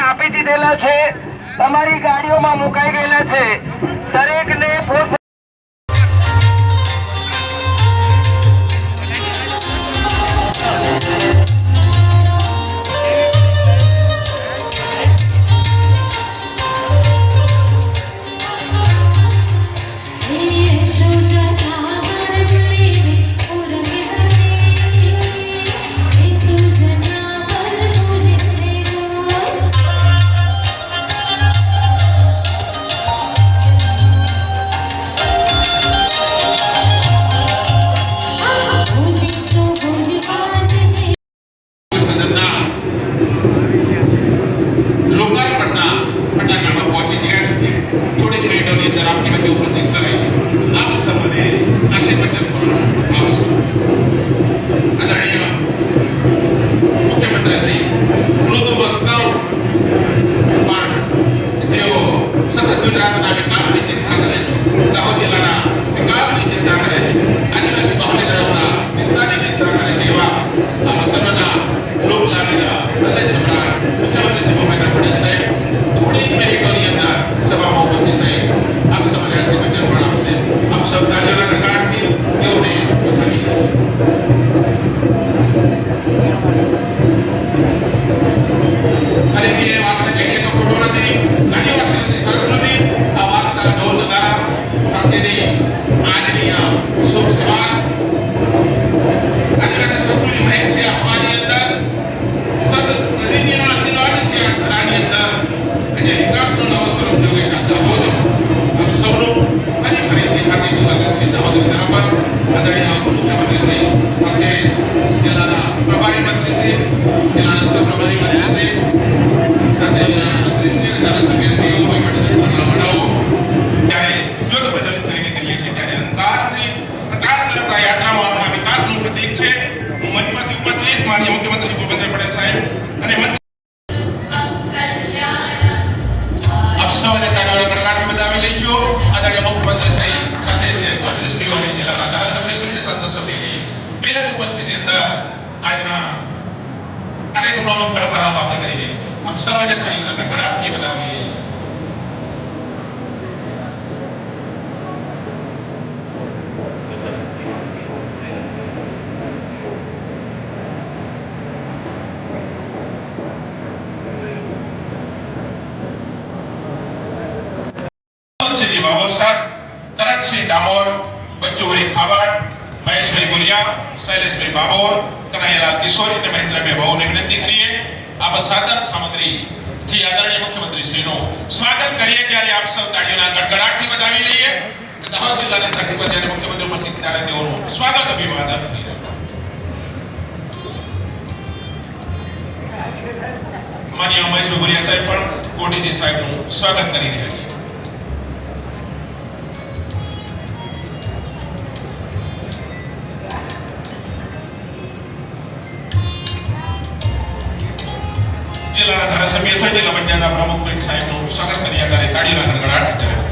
આપી દીધેલા છે, તમારી ગાડીઓમાં મુકાઈ ગયેલા છે. દરેકને પોત डामोर, बच्चूभाई खावड़, महेशभाई गुरिया, शैलेशभाई बाबोर, कन्हैयालाल किशोरी અને મહેન્દ્રભાઈ ભાવોને વિનંતી કરીએ આપ સાધન સામગ્રી થી આદરણીય મુખ્યમંત્રી શ્રીનો સ્વાગત કરીએ. ત્યારે આપ સૌ તાળીઓના ગડગડાટથી વધાવી લઈએ. દાહોદ જિલ્લાની ધરતી પર જ્યારે મુખ્યમંત્રી ઉપસ્થિત ત્યારે તેઓનું સ્વાગત અભિવાદન થઈ રહ્યું. માનનીય મહેશભાઈ ગુરિયા સાહેબ પણ કોટીજી સાહેબનું સ્વાગત કરી રહ્યા છે. જિલ્લાના ધારાસભ્ય છે જિલ્લા પંચાયતના પ્રમુખ પ્રિન્સ સાહેબનું સ્વાગત કર્યા ત્યારે તાળીઓના ગડગડાટ ત્યારે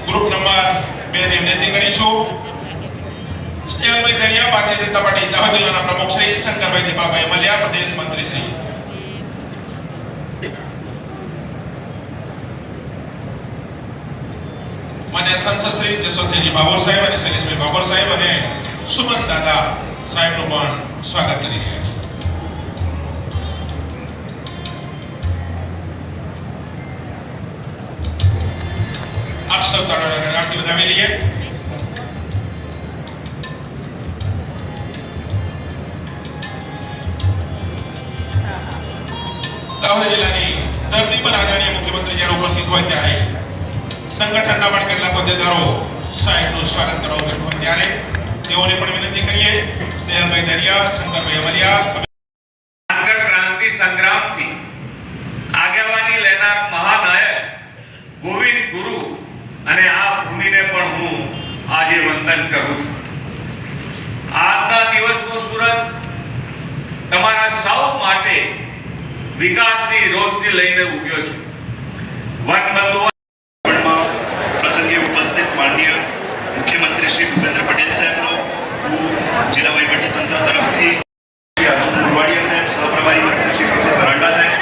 ગ્રુપ નંબર 2 ની વિનંતી કરીશું. સ્નેહલભાઈ દરિયા, ભારતીય જનતા પાર્ટી દાહોદ જિલ્લાના પ્રમુખ શ્રી શંકરભાઈ દીપાભાઈ મલિયા, પ્રદેશ મંત્રી શ્રી માન્ય સંસદ શ્રી જસવંતસિંહજી બાબોર સાહેબ અને શૈલેષભાઈ બાબોર સાહેબ અને સુમન દાદા સાહેબનું પણ સ્વાગત કરી રહ્યા છે. આપ સૌ તાળીઓના ગડગડાટથી વધાવી લઈએ. દાહોદ જિલ્લાની ધરતી પર આદરણીય મુખ્યમંત્રી જ્યારે ઉપસ્થિત હોય ત્યારે સંગઠનના પણ કેટલાક હોદ્દેદારો સાહેબનું સ્વાગત કરાવું છું. ત્યારે તેઓને પણ વિનંતી કરીએ. સ્નેહલભાઈ દરિયા, શંકરભાઈ અમલિયા, ક્રાંતિ સંગ્રામથી આગેવાની લેનાર મહાનાયક ગોવિંદ ગુરુ અને આ ભૂમિને પણ હું આજે વંદન કરું છું. આજના દિવસનો સુરત તમારા સૌ માટે વિકાસની રોશની લઈને ઉભ્યો છે. પ્રસંગે ઉપસ્થિત માનનીય મુખ્યમંત્રી શ્રી ભૂપેન્દ્ર પટેલ સાહેબનો હું જિલ્લા વહીવટી તંત્ર તરફથી શ્રી અર્જુન મોરવાડિયા સાહેબ, સહપ્રભારી મંત્રી શ્રી પીસી બરાંડા સાહેબ,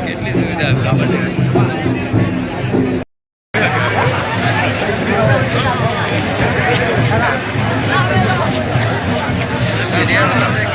કેટલી સુવિધા આપી આપણને